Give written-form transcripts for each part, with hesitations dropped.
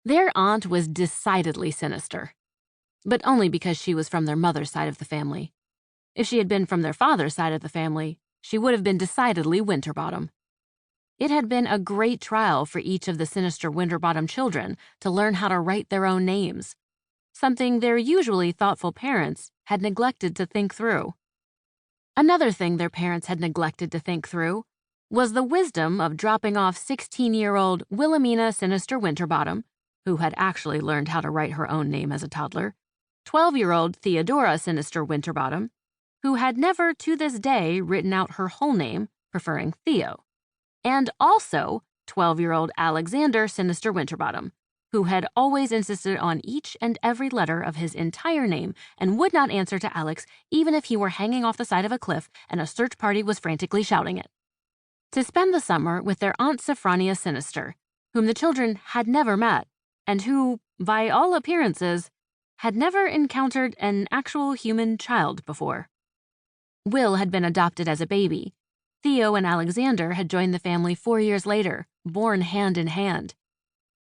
Their aunt was decidedly sinister, but only because she was from their mother's side of the family. If she had been from their father's side of the family, she would have been decidedly Winterbottom. It had been a great trial for each of the Sinister-Winterbottom children to learn how to write their own names, something their usually thoughtful parents had neglected to think through. Another thing their parents had neglected to think through was the wisdom of dropping off 16-year-old Wilhelmina Sinister-Winterbottom, who had actually learned how to write her own name as a toddler, 12-year-old Theodora Sinister-Winterbottom, who had never to this day written out her whole name, preferring Theo, and also 12-year-old Alexander Sinister-Winterbottom, who had always insisted on each and every letter of his entire name and would not answer to Alex even if he were hanging off the side of a cliff and a search party was frantically shouting it. To spend the summer with their Aunt Saffronia Sinister, whom the children had never met, and who, by all appearances, had never encountered an actual human child before. Will had been adopted as a baby. Theo and Alexander had joined the family 4 years later, born hand in hand.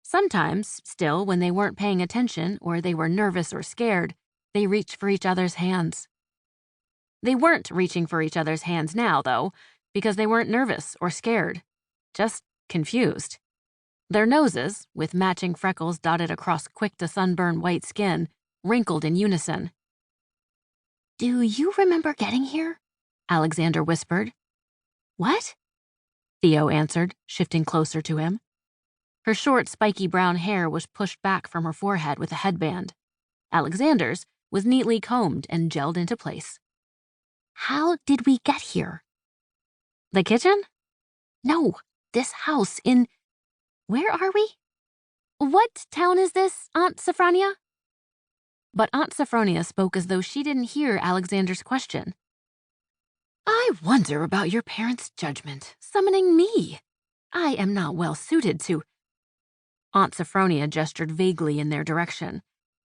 Sometimes, still, when they weren't paying attention or they were nervous or scared, they reached for each other's hands. They weren't reaching for each other's hands now, though, because they weren't nervous or scared, just confused. Their noses, with matching freckles dotted across quick-to-sunburn white skin, wrinkled in unison. "Do you remember getting here?" Alexander whispered. "What?" Theo answered, shifting closer to him. Her short, spiky brown hair was pushed back from her forehead with a headband. Alexander's was neatly combed and gelled into place. "How did we get here?" "The kitchen?" "No, this house in... Where are we?" "What town is this, Aunt Saffronia?" But Aunt Saffronia spoke as though she didn't hear Alexander's question. "I wonder about your parents' judgment, summoning me. I am not well suited to..." Aunt Saffronia gestured vaguely in their direction.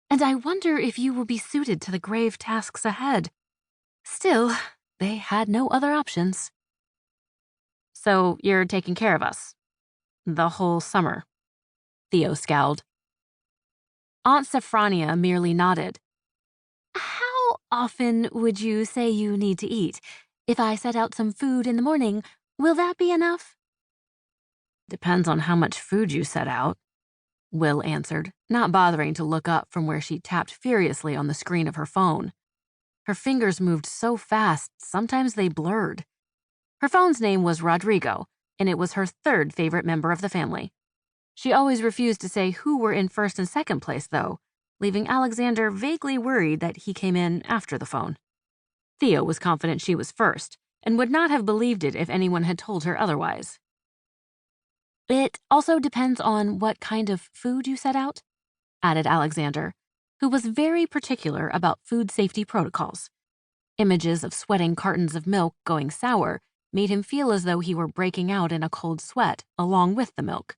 "And I wonder if you will be suited to the grave tasks ahead." Still, they had no other options. "So you're taking care of us? The whole summer?" Theo scowled. Aunt Saffronia merely nodded. "How often would you say you need to eat? If I set out some food in the morning, will that be enough?" "Depends on how much food you set out," Will answered, not bothering to look up from where she tapped furiously on the screen of her phone. Her fingers moved so fast, sometimes they blurred. Her phone's name was Rodrigo, and it was her third favorite member of the family. She always refused to say who were in first and second place, though, leaving Alexander vaguely worried that he came in after the phone. Theo was confident she was first, and would not have believed it if anyone had told her otherwise. "It also depends on what kind of food you set out," added Alexander, who was very particular about food safety protocols. Images of sweating cartons of milk going sour made him feel as though he were breaking out in a cold sweat along with the milk.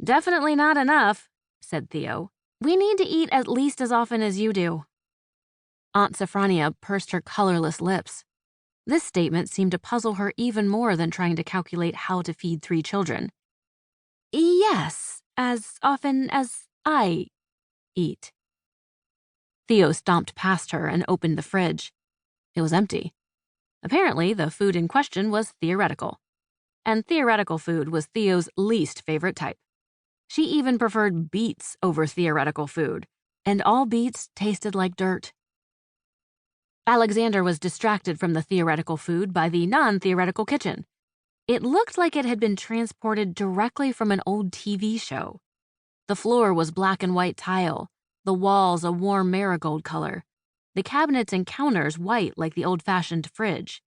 "Definitely not enough," said Theo. "We need to eat at least as often as you do." Aunt Saffronia pursed her colorless lips. This statement seemed to puzzle her even more than trying to calculate how to feed 3 children. "Yes, as often as I eat." Theo stomped past her and opened the fridge. It was empty. Apparently, the food in question was theoretical. And theoretical food was Theo's least favorite type. She even preferred beets over theoretical food, and all beets tasted like dirt. Alexander was distracted from the theoretical food by the non-theoretical kitchen. It looked like it had been transported directly from an old TV show. The floor was black and white tile, the walls a warm marigold color, the cabinets and counters white like the old-fashioned fridge.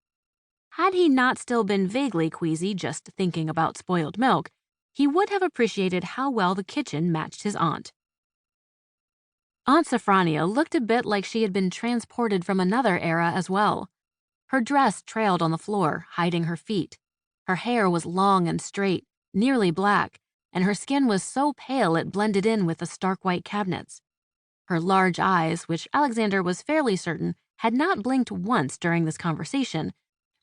Had he not still been vaguely queasy just thinking about spoiled milk, he would have appreciated how well the kitchen matched his aunt. Aunt Saffronia looked a bit like she had been transported from another era as well. Her dress trailed on the floor, hiding her feet. Her hair was long and straight, nearly black, and her skin was so pale it blended in with the stark white cabinets. Her large eyes, which Alexander was fairly certain had not blinked once during this conversation,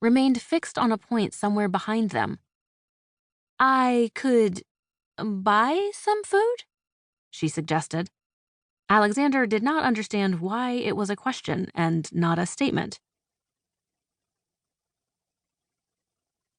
remained fixed on a point somewhere behind them. "I could buy some food?" she suggested. Alexander did not understand why it was a question and not a statement.